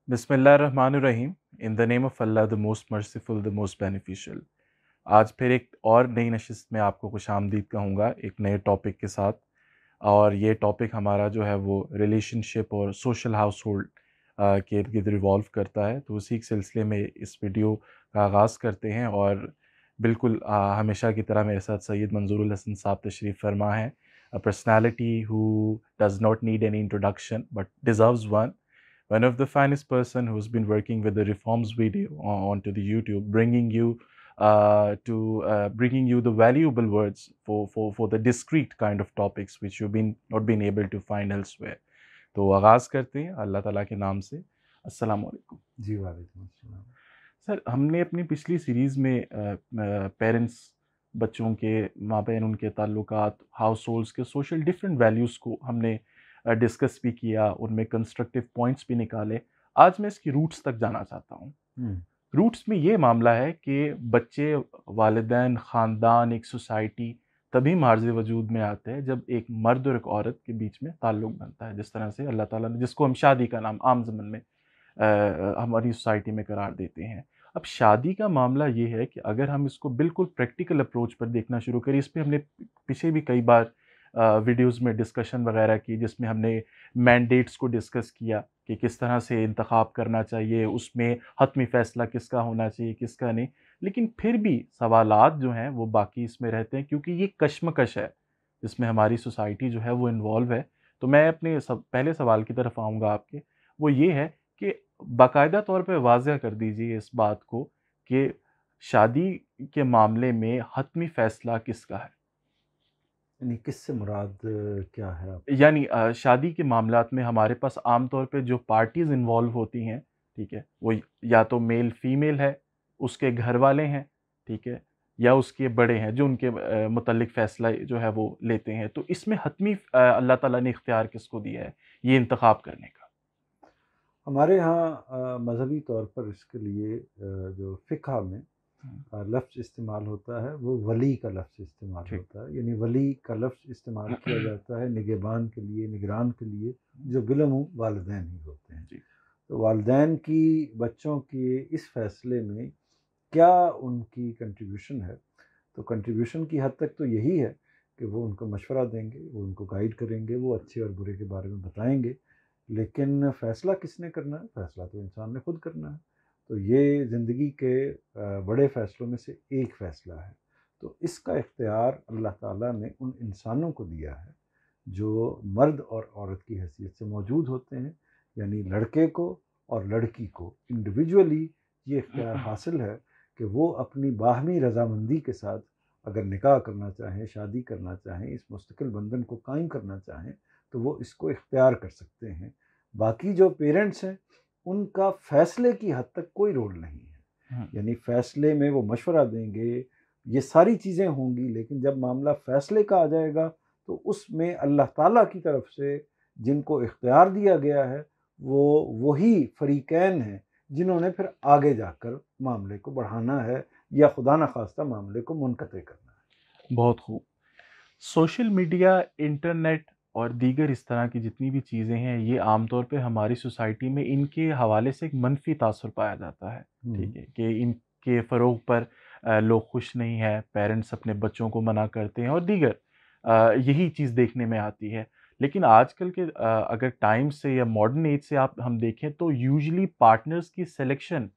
बिस्मिल्लाहिर्रहमानिर्रहीम। In the name of Allah, the most merciful, the most beneficial. आज फिर एक और नई नशिस्त में आपको खुशामदीद कहूँगा, एक नए टॉपिक के साथ। और ये टॉपिक हमारा जो है वो रिलेशनशिप और सोशल हाउस होल्ड के इर्द गिर्द रिवॉल्व करता है। तो उसी के सिलसिले में इस वीडियो का आगाज़ करते हैं। और बिल्कुल हमेशा की तरह मेरे साथ सैयद मंजूरुल हसन साहब तशरीफ़ फरमा हैं, a personality who does not need any introduction but deserves one of the finest person who's been working with the reforms video onto the YouTube, bringing you the valuable words for the discrete kind of topics which you've been not been able to find elsewhere. तो आगाज़ करते हैं अल्लाह ताला के नाम से। अस्सलाम वालेकुम। जी वालेकुम अस्सलाम। सर, हमने अपनी पिछली सीरीज़ में पेरेंट्स, बच्चों के माबैन उनके ताल्लुकात, हाउस होल्ड्स के सोशल डिफरेंट वैल्यूज़ को हमने डिस्कस भी किया, उनमें कंस्ट्रक्टिव पॉइंट्स भी निकाले। आज मैं इसकी रूट्स तक जाना चाहता हूँ। रूट्स में ये मामला है कि बच्चे, वालिदैन, ख़ानदान, एक सोसाइटी तभी मार्ज़ वजूद में आते हैं जब एक मर्द और एक औरत के बीच में ताल्लुक़ बनता है। जिस तरह से अल्लाह ताला ने, जिसको हम शादी का नाम आम ज़मन में हमारी सोसाइटी में करार देते हैं। अब शादी का मामला ये है कि अगर हम इसको बिल्कुल प्रैक्टिकल अप्रोच पर देखना शुरू करें, इस पे हमने पीछे भी कई बार वीडियोज़ में डिस्कशन वगैरह की, जिसमें हमने मैंडेट्स को डिस्कस किया कि किस तरह से इंतखाब करना चाहिए, उसमें हतमी फ़ैसला किसका होना चाहिए, किसका नहीं। लेकिन फिर भी सवालात जो हैं वो बाकी इसमें रहते हैं, क्योंकि ये कशमकश है जिसमें हमारी सोसाइटी जो है वो इन्वॉल्व है। तो मैं अपने पहले सवाल की तरफ आऊँगा आपके, वो ये है कि बाकायदा तौर पे वाज़ह कर दीजिए इस बात को कि शादी के मामले में हतमी फ़ैसला किसका है? यानी किससे मुराद क्या है आप? यानी शादी के मामलात में हमारे पास आम तौर पे जो पार्टीज़ इन्वॉल्व होती हैं, ठीक है? वो या तो मेल फीमेल है, उसके घर वाले हैं, ठीक है? या उसके बड़े हैं जो उनके मुतल्लिक फ़ैसला जो है वो लेते हैं। तो इसमें हतमी अल्लाह ताला ने इख्तियार किसको दिया है ये इंतख़ाब करने का? हमारे यहाँ मज़हबी तौर पर इसके लिए जो फ़िक़्ह में हुँ, लफ़्ज़ इस्तेमाल होता है वो वली का लफ़्ज़ इस्तेमाल ठीक। होता है। यानी वली का लफ़्ज़ इस्तेमाल किया जाता है निगहबान के लिए, निगरान के लिए, जो बिलअमूम वालिदैन ही होते हैं। जी। तो वालिदैन की बच्चों के इस फ़ैसले में क्या उनकी कंट्रीब्यूशन है? तो कंट्रीब्यूशन की हद तक तो यही है कि वो उनको मशवरा देंगे, वो उनको गाइड करेंगे, वो अच्छे और बुरे के बारे में बताएँगे। लेकिन फ़ैसला किसने करना है? फ़ैसला तो इंसान ने खुद करना है। तो ये ज़िंदगी के बड़े फ़ैसलों में से एक फ़ैसला है। तो इसका इख्तियार अल्लाह ताला ने उन इंसानों को दिया है, जो मर्द और औरत की हैसियत से मौजूद होते हैं। यानी लड़के को और लड़की को इंडिविजुअली ये इख्तियार हासिल है कि वो अपनी बाहमी रज़ामंदी के साथ अगर निकाह करना चाहें, शादी करना चाहें, इस मुस्तकिल बंधन को कायम करना चाहें, तो वो इसको इख्तियार कर सकते हैं। बाकी जो पेरेंट्स हैं, उनका फ़ैसले की हद तक कोई रोल नहीं है। हुँ, यानी फ़ैसले में वो मशवरा देंगे, ये सारी चीज़ें होंगी, लेकिन जब मामला फ़ैसले का आ जाएगा, तो उसमें अल्लाह ताला की तरफ से जिनको इख्तियार दिया गया है, वो वही फ़रीक़ैन हैं, जिन्होंने फिर आगे जाकर मामले को बढ़ाना है या खुदा न ख़ास्ता मामले को मुनक़ते करना है। बहुत खूब। सोशल मीडिया, इंटरनेट और दीगर इस तरह की जितनी भी चीज़ें हैं, ये आम तौर पे हमारी सोसाइटी में इनके हवाले से एक मनफ़ी तासुर पाया जाता है, हुँ। ठीक है? कि इनके फ़रोग़ पर लोग खुश नहीं हैं, पेरेंट्स अपने बच्चों को मना करते हैं और दीगर यही चीज़ देखने में आती है। लेकिन आजकल के अगर टाइम से या मॉडर्न एज से आप हम देखें तो यूजुअली पार्टनर्स की सिलेक्शन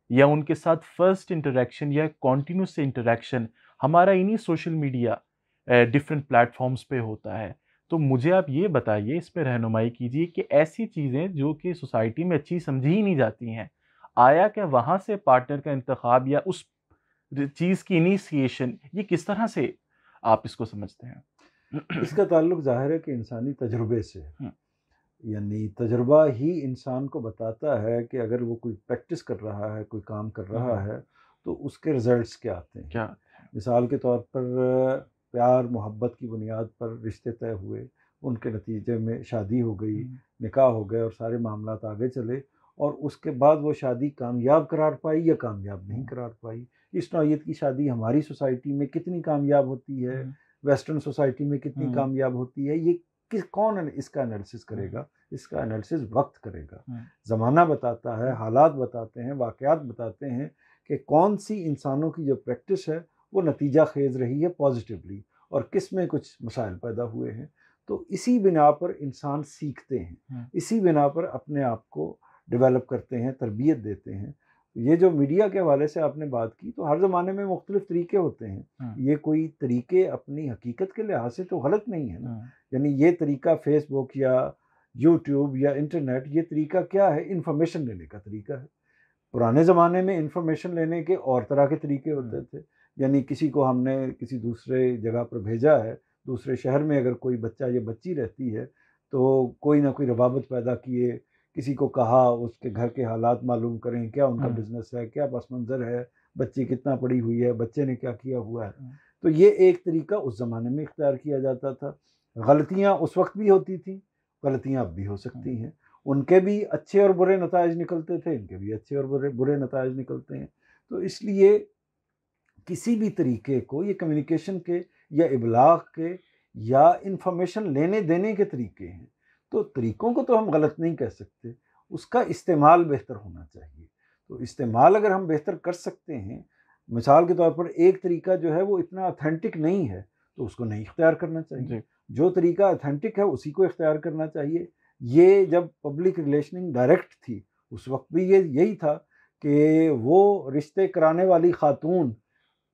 या उनके साथ फर्स्ट इंटरैक्शन या कंटिन्यूअस इंटरैक्शन हमारा इन्हीं सोशल मीडिया डिफरेंट प्लेटफ़ॉर्म्स पे होता है। तो मुझे आप ये बताइए, इस पे रहनुमाई कीजिए कि ऐसी चीज़ें जो कि सोसाइटी में अच्छी समझी ही नहीं जाती हैं, आया क्या वहाँ से पार्टनर का इंतख़ाब या उस चीज़ की इनिशिएशन ये किस तरह से आप इसको समझते हैं? इसका ताल्लुक ज़ाहिर है कि इंसानी तजुर्बे से है। हुँ, यानी तजुर्बा ही इंसान को बताता है कि अगर वो कोई प्रैक्टिस कर रहा है, कोई काम कर हुँ, रहा है, तो उसके रिज़ल्ट्स क्या आते हैं। क्या? मिसाल के तौर पर प्यार मोहब्बत की बुनियाद पर रिश्ते तय हुए, उनके नतीजे में शादी हो गई, हुँ, निकाह हो गए और सारे मामलात आगे चले और उसके बाद वो शादी कामयाब करार पाई या कामयाब नहीं हुँ, करार पाई। इस नौइयत की शादी हमारी सोसाइटी में कितनी कामयाब होती है, हुँ, वेस्टर्न सोसाइटी में कितनी हुँ, कामयाब होती है, ये कौन इसका एनालिसिस हुँ, करेगा? इसका एनालिसिस वक्त करेगा। हम्म, ज़माना बताता है, हालात बताते हैं, वाक़यात बताते हैं कि कौन सी इंसानों की जो प्रैक्टिस है वो नतीजा खेज़ रही है पॉजिटिवली, और किस में कुछ मसाइल पैदा हुए हैं। तो इसी बिना पर इंसान सीखते हैं, हम्म, इसी बिना पर अपने आप को डेवलप करते हैं, तरबियत देते हैं। ये जो मीडिया के हवाले से आपने बात की, तो हर ज़माने में मुख्तलिफ तरीके होते हैं। हम्म, ये कोई तरीके अपनी हकीकत के लिहाज से तो गलत नहीं है ना। हम्म, यानी ये तरीका फेसबुक या यूट्यूब या इंटरनेट, ये तरीका क्या है? इंफॉर्मेशन लेने का तरीका है। पुराने ज़माने में इंफॉर्मेशन लेने के और तरह के तरीके होते हम्म, थे। यानी किसी को हमने किसी दूसरे जगह पर भेजा है, दूसरे शहर में अगर कोई बच्चा या बच्ची रहती है, तो कोई ना कोई रवाबत पैदा किए, किसी को कहा उसके घर के हालात मालूम करें, क्या उनका हम्म, बिज़नेस है, क्या पस मंज़र है, बच्ची कितना पढ़ी हुई है, बच्चे ने क्या किया हुआ है। हम्म, तो ये एक तरीका उस ज़माने में इख्तियार किया जाता था। गलतियाँ उस वक़्त भी होती थीं, गलतियाँ अब भी हो हम्म, सकती हैं। उनके भी अच्छे और बुरे नताइज निकलते थे, इनके भी अच्छे और बुरे बुरे नताइज निकलते हैं। तो इसलिए किसी भी तरीके को, ये कम्युनिकेशन के या इबलाग के या इंफॉर्मेशन लेने देने के तरीके हैं। तो तरीकों को तो हम गलत नहीं कह सकते, उसका इस्तेमाल बेहतर होना चाहिए। तो इस्तेमाल अगर हम बेहतर कर सकते हैं, मिसाल के तौर पर एक तरीका जो है वो इतना ऑथेंटिक नहीं है, तो उसको नहीं इख्तियार करना चाहिए। जी, जो तरीका ऑथेंटिक है उसी को इख्तियार करना चाहिए। ये जब पब्लिक रिलेशनिंग डायरेक्ट थी, उस वक़्त भी ये यही था कि वो रिश्ते कराने वाली खातून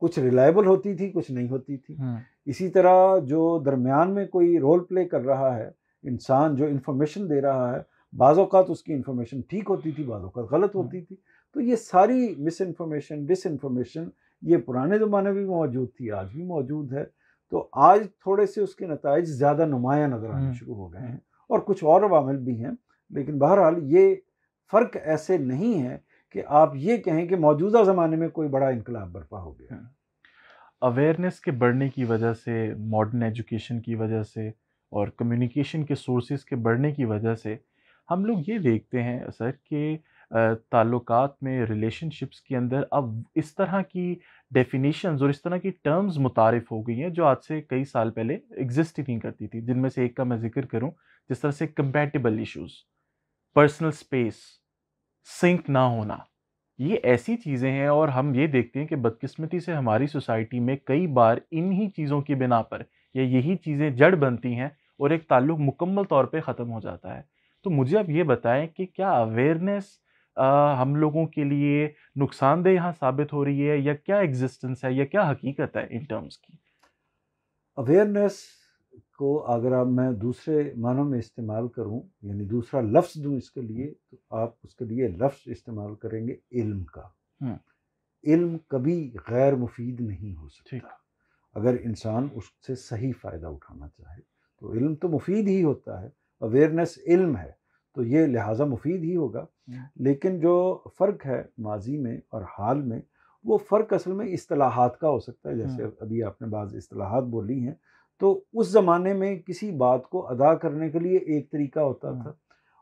कुछ रिलायबल होती थी, कुछ नहीं होती थी। हम्म, इसी तरह जो दरमियान में कोई रोल प्ले कर रहा है, इंसान जो इन्फॉर्मेशन दे रहा है, बाज़ औक़ात उसकी इन्फॉर्मेशन ठीक होती थी, बाज़ औक़ात गलत हम्म, होती थी। तो ये सारी मिसइन्फॉर्मेशन, डिसइन्फॉर्मेशन, ये पुराने ज़माने में भी मौजूद थी, आज भी मौजूद है। तो आज थोड़े से उसके नताइज ज़्यादा नुमायाँ नज़र आने हम्म, शुरू हो गए हम्म। हैं, और कुछ और अवामिल भी हैं। लेकिन बहरहाल ये फ़र्क ऐसे नहीं है कि आप ये कहें कि मौजूदा ज़माने में कोई बड़ा इनकलाब बर्पा हो गया है। अवेयरनेस के बढ़ने की वजह से, मॉडर्न एजुकेशन की वजह से और कम्युनिकेशन के सोर्सेज के बढ़ने की वजह से हम लोग ये देखते हैं सर कि ताल्लुकात में, रिलेशनशिप्स के अंदर अब इस तरह की डेफिनेशंस और इस तरह की टर्म्स मुतारिफ हो गई हैं जो आज से कई साल पहले एग्जिस्ट ही नहीं करती थी, जिनमें से एक का मैं जिक्र करूं, जिस तरह से compatible issues, personal space, sync ना होना, ये ऐसी चीज़ें हैं और हम ये देखते हैं कि बदकिस्मती से हमारी सोसाइटी में कई बार इन्हीं चीज़ों की बिना पर या यही चीज़ें जड़ बनती हैं और एक ताल्लुक मुकम्मल तौर पे ख़त्म हो जाता है। तो मुझे अब ये बताएँ कि क्या अवेयरनेस हम लोगों के लिए नुकसानदेह यहाँ साबित हो रही है या क्या एग्ज़िस्टेंस है या क्या हकीकत है इन टर्म्स की? अवेयरनेस को अगर अब मैं दूसरे मानों में इस्तेमाल करूं, यानी दूसरा लफ्ज़ दूं इसके लिए, तो आप उसके लिए लफ्ज़ इस्तेमाल करेंगे इल्म का। हुँ, इल्म कभी गैर मुफीद नहीं हो ठीक। सकता, अगर इंसान उससे सही फ़ायदा उठाना चाहे। तो इल्म तो मुफीद ही होता है, अवेयरनेस इल्म है, तो ये लिहाजा मुफीद ही होगा। हुँ, लेकिन जो फ़र्क है माजी में और हाल में, वो फ़र्क असल में इस्तिलाहात का हो सकता है। जैसे हुँ, अभी आपने बाज़ इस्तिलाहात बोली हैं, तो उस ज़माने में किसी बात को अदा करने के लिए एक तरीका होता हुँ, था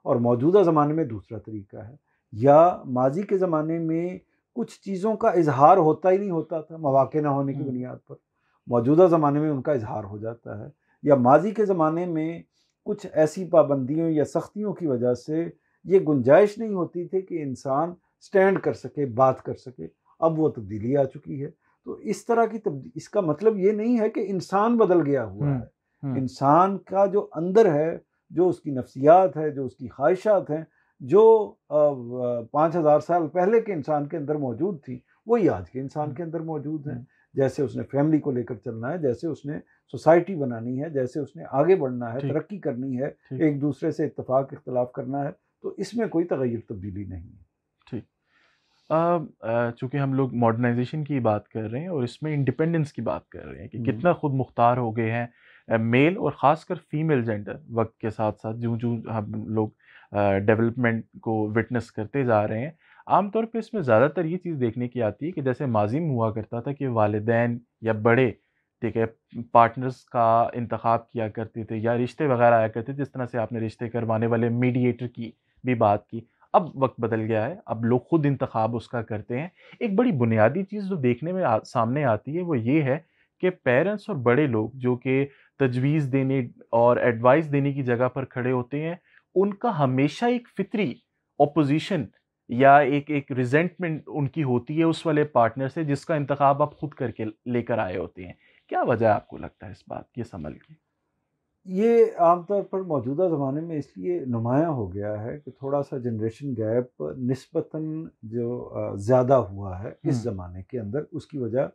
और मौजूदा ज़माने में दूसरा तरीका है। या माजी के ज़माने में कुछ चीज़ों का इज़हार होता ही नहीं होता था, मौक़े ना होने की हुँ, बुनियाद पर। मौजूदा ज़माने में उनका इज़हार हो जाता है। या माजी के ज़माने में कुछ ऐसी पाबंदियों या सख्तियों की वजह से ये गुंजाइश नहीं होती थी कि इंसान स्टैंड कर सके, बात कर सके। अब वो तब्दीली आ चुकी है। तो इस तरह की इसका मतलब ये नहीं है कि इंसान बदल गया हुआ हुँ, है। हुँ, इंसान का जो अंदर है, जो उसकी नफ्सियात है, जो उसकी ख्वाहिशात हैं, जो 5000 साल पहले के इंसान के अंदर मौजूद थी, वही आज के इंसान हुँ, के अंदर मौजूद हैं। हुँ, जैसे उसने फैमिली को लेकर चलना है, जैसे उसने सोसाइटी बनानी है, जैसे उसने आगे बढ़ना है, ठीक, तरक्की करनी है, ठीक, एक दूसरे से इत्तेफाक इख्तिलाफ करना है, तो इसमें कोई तगय्युर तब्दीली नहीं है। ठीक। चूँकि हम लोग मॉडर्नाइज़ेशन की बात कर रहे हैं और इसमें इंडिपेंडेंस की बात कर रहे हैं कि हुँ, कितना खुद मुख्तार हो गए हैं मेल और ख़ासकर फीमेल जेंडर वक़्त के साथ-साथ ज्यों-ज्यों हम लोग डेवलपमेंट को विटनेस करते जा रहे हैं। आम तौर पे इसमें ज़्यादातर ये चीज़ देखने की आती है कि जैसे माज़ी में हुआ करता था कि वालिदैन या बड़े, ठीक है, पार्टनर्स का इंतख़ाब किया करते थे या रिश्ते वग़ैरह आया करते थे, जिस तरह से आपने रिश्ते करवाने वाले मीडिएटर की भी बात की। अब वक़्त बदल गया है, अब लोग खुद इंतख़ाब उसका करते हैं। एक बड़ी बुनियादी चीज़ जो देखने में सामने आती है वो ये है कि पेरेंट्स और बड़े लोग जो कि तजवीज़ देने और एडवाइस देने की जगह पर खड़े होते हैं, उनका हमेशा एक फितरी ऑपोजिशन या एक रिजेंटमेंट उनकी होती है उस वाले पार्टनर से जिसका इंतखाब आप खुद करके लेकर आए होते हैं। क्या वजह आपको लगता है इस बात की, संभल की? ये आमतौर पर मौजूदा ज़माने में इसलिए नुमायाँ हो गया है कि थोड़ा-सा जनरेशन गैप निस्बतन जो ज़्यादा हुआ है इस हुँ, ज़माने के अंदर, उसकी वजह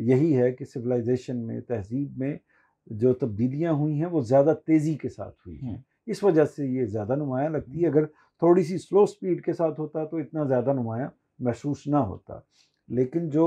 यही है कि सिविलाइज़ेशन में, तहज़ीब में जो तब्दीलियाँ हुई हैं, वो ज़्यादा तेज़ी के साथ हुई हुँ, हैं। इस वजह से ये ज़्यादा नुमायाँ लगती है। अगर थोड़ी-सी स्लो स्पीड के साथ होता तो इतना ज़्यादा नुमायाँ महसूस ना होता। लेकिन जो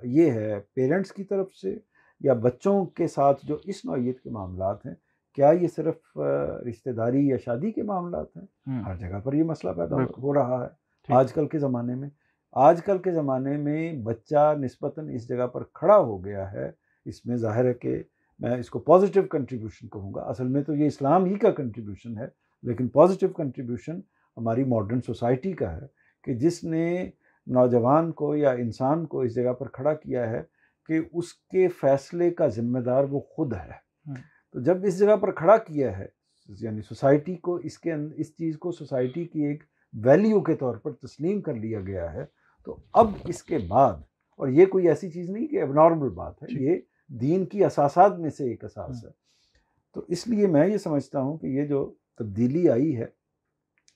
ये है पेरेंट्स की तरफ से या बच्चों के साथ जो इस नौइयत के मामलात हैं, क्या ये सिर्फ़ रिश्तेदारी या शादी के मामलात हैं? हुँ, हर जगह पर ये मसला पैदा बिल्कुल, हो रहा है, ठीक। आजकल के ज़माने में। आजकल के ज़माने में बच्चा निस्बतन इस जगह पर खड़ा हो गया है, इसमें ज़ाहिर है कि मैं इसको पॉज़िटिव कंट्रीब्यूशन कहूँगा। असल में तो ये इस्लाम ही का कंट्रीब्यूशन है, लेकिन पॉज़िटिव कंट्रीब्यूशन हमारी मॉडर्न सोसाइटी का है कि जिसने नौजवान को या इंसान को इस जगह पर खड़ा किया है कि उसके फ़ैसले का ज़िम्मेदार वो खुद है। हुँ, तो जब इस जगह पर खड़ा किया है, यानी सोसाइटी को इस चीज़ को सोसाइटी की एक वैल्यू के तौर पर तस्लीम कर लिया गया है, तो अब इसके बाद, और ये कोई ऐसी चीज़ नहीं कि एबनॉर्मल बात है, ठीक। ये दीन की असासात में से एक असास हुँ, है। तो इसलिए मैं ये समझता हूँ कि ये जो तब्दीली आई है,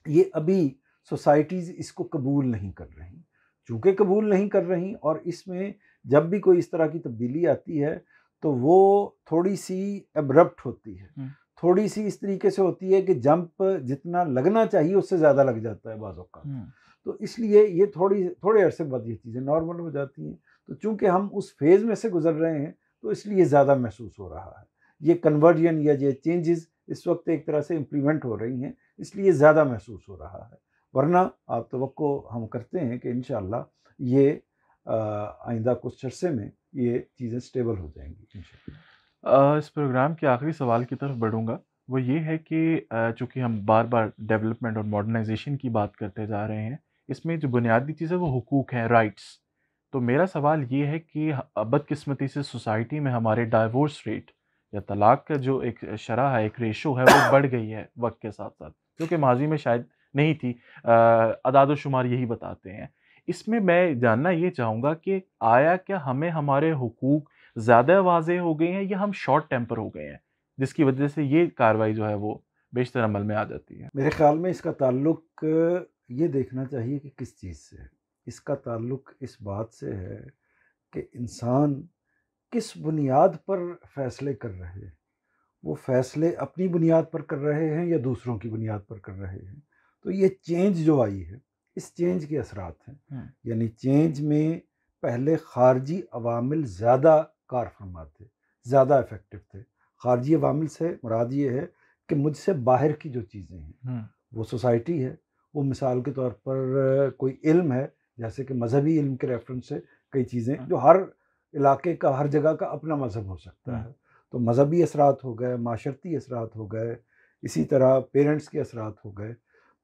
ये अभी सोसाइटीज़ इसको कबूल नहीं कर रही। चूँकि कबूल नहीं कर रही, और इसमें जब भी कोई इस तरह की तब्दीली आती है, तो वो थोड़ी-सी अब्रप्ट होती है। हुँ, थोड़ी-सी इस तरीके से होती है कि जंप जितना लगना चाहिए उससे ज़्यादा लग जाता है बाज़ औक़ात। हुँ, तो इसलिए ये थोड़े अरसे बाद ये चीज़ें नॉर्मल हो जाती हैं। तो चूँकि हम उस फ़ेज़ में से गुज़र रहे हैं, तो इसलिए ज़्यादा महसूस हो रहा है। ये कन्वर्जन या ये चेंजेज़ इस वक़्त एक तरह से इम्प्लीमेंट हो रही हैं, इसलिए ज़्यादा महसूस हो रहा है। वरना आप तवक्को हम करते हैं कि इंशाअल्लाह ये आइंदा कुछ अरसे में ये चीज़ें स्टेबल हो जाएँगी इंशाअल्लाह। इस प्रोग्राम के आखिरी सवाल की तरफ बढ़ूँगा। वो ये है कि चूँकि हम बार-बार डेवलपमेंट और मॉडर्नाइज़ेशन की बात करते जा रहे हैं, इसमें जो बुनियादी चीज़ है वो हुकूक हैं, राइट्स। तो मेरा सवाल ये है कि बदकिस्मती से सोसाइटी में हमारे डाइवोर्स रेट या तलाक का जो एक शरह है, एक रेशो है, वो बढ़ गई है वक़्त के साथ-साथ, जो कि माज़ी में शायद नहीं थी। अदाद-ओ-शुमार यही बताते हैं। इसमें मैं जानना ये चाहूँगा कि आया क्या हमें हमारे हुकूक ज़्यादा वाज़ेह हो गए हैं या हम शॉर्ट टेम्पर हो गए हैं, जिसकी वज़ह से ये कार्रवाई जो है वो बेशतर अमल में आ जाती है? मेरे ख़्याल में इसका ताल्लुक ये देखना चाहिए कि किस चीज़ से है। इसका ताल्लुक इस बात से है कि इंसान किस बुनियाद पर फ़ैसले कर रहे हैं। वो फ़ैसले अपनी बुनियाद पर कर रहे हैं या दूसरों की बुनियाद पर कर रहे हैं। तो ये चेंज जो आई है, इस चेंज के असरात हैं। हुँ, यानी चेंज में पहले ख़ारजी अवामिल ज़्यादा कार फरमा थे, ज़्यादा इफ़ेक्टिव थे। ख़ारजी अवामिल से मुराद ये है कि मुझसे बाहर की जो चीज़ें हैं, हुँ, वो सोसाइटी है, वो मिसाल के तौर पर कोई इल्म है, जैसे कि मज़हबी इल्म के रेफ़रेंस से कई चीज़ें हुँ, जो हर इलाके का, हर जगह का अपना मज़हब हो सकता हुँ, है। तो मज़हबी असरात हो गए, माशरती असरात हो गए, इसी तरह पेरेंट्स के असरात हो गए।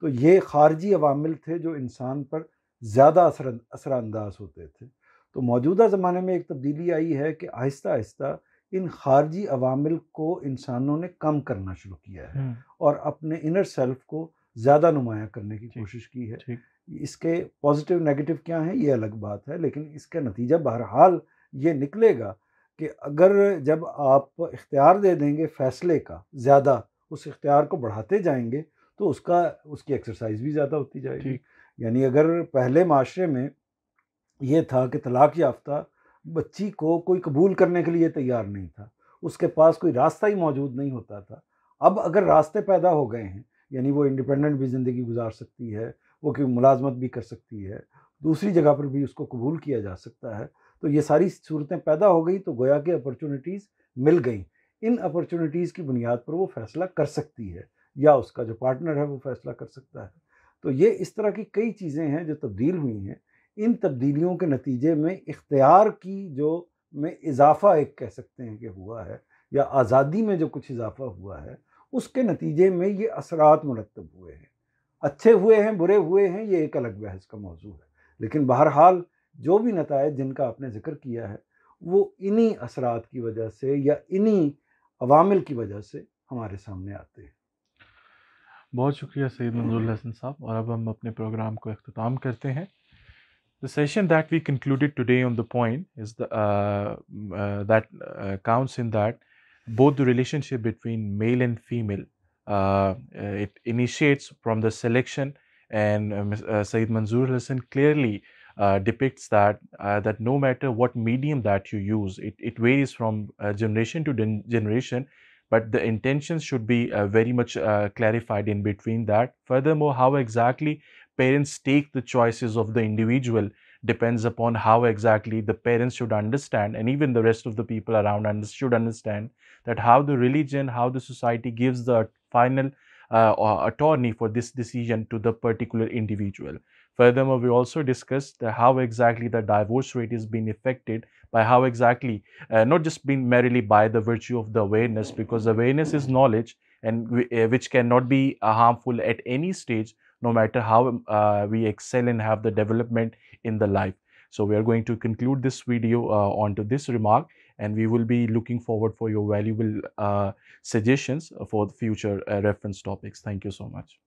तो ये ख़ारजी अवामिल थे जो इंसान पर ज़्यादा असरानंदाज़ होते थे। तो मौजूदा ज़माने में एक तब्दीली आई है कि आहिस्ता-आहिस्ता इन ख़ारजी अवामिल को इंसानों ने कम करना शुरू किया है हुँ, और अपने इनर सेल्फ को ज़्यादा नुमायाँ करने की ठीक, कोशिश की है। ठीक। इसके पॉज़िटिव नेगेटिव क्या हैं ये अलग बात है, लेकिन इसका नतीजा बहरहाल ये निकलेगा कि अगर जब आप इख्तियार दे देंगे फ़ैसले का ज़्यादा, उस इख्तियार को बढ़ाते जाएँगे, तो उसकी एक्सरसाइज़ भी ज़्यादा होती जाएगी। ठीक, यानी अगर पहले माशरे में ये था कि तलाक याफ़्ता बच्ची को कोई कबूल करने के लिए तैयार नहीं था। उसके पास कोई रास्ता ही मौजूद नहीं होता था। अब अगर रास्ते पैदा हो गए हैं, यानी वो इंडिपेंडेंट भी ज़िंदगी गुज़ार सकती है, वो कोई मुलाज़मत भी कर सकती है, दूसरी जगह पर भी उसको कबूल किया जा सकता है। तो ये सारी सूरतें पैदा हो गई, तो गोया कि अपॉर्च्युनिटीज़ मिल गईं। इन अपॉर्च्युनिटीज़ की बुनियाद पर वो फ़ैसला कर सकती है या उसका जो पार्टनर है वो फ़ैसला कर सकता है। तो ये इस तरह की कई चीज़ें हैं जो तब्दील हुई हैं। इन तब्दीलियों के नतीजे में इख्तियार की जो में इज़ाफ़ा एक कह सकते हैं कि हुआ है, या आज़ादी में जो कुछ इज़ाफ़ा हुआ है, उसके नतीजे में ये असरात मुरत्तब हुए हैं। अच्छे हुए हैं, बुरे हुए हैं, ये एक अलग बहस का मौज़ू है। लेकिन बहरहाल जो भी नताइज जिनका आपने ज़िक्र किया है, वो इन्हीं असरात की वजह से या इन्हीं अवामिल की वजह से हमारे सामने आते हैं। बहुत शुक्रिया सईद मंजूर हसन साहब, और अब हम अपने प्रोग्राम को अख्ताम करते हैं। The session that we concluded today on the point is that counts in that both the relationship between male and female, it initiates from the selection, and Saeed Manzoor Hassan clearly depicts that no matter what medium that you use, it varies from generation to generation, but the intentions should be very much clarified in between that. Furthermore, how exactly parents take the choices of the individual depends upon how exactly the parents should understand, and even the rest of the people around should understand that how the religion, how the society gives the final autonomy for this decision to the particular individual. Furthermore, we also discussed how exactly the divorce rate is being affected by how exactly not just being merely by the virtue of the awareness, because awareness is knowledge, and which cannot be harmful at any stage, no matter how we excel and have the development in the life. So we are going to conclude this video onto this remark, and we will be looking forward for your valuable suggestions for the future reference topics. Thank you so much.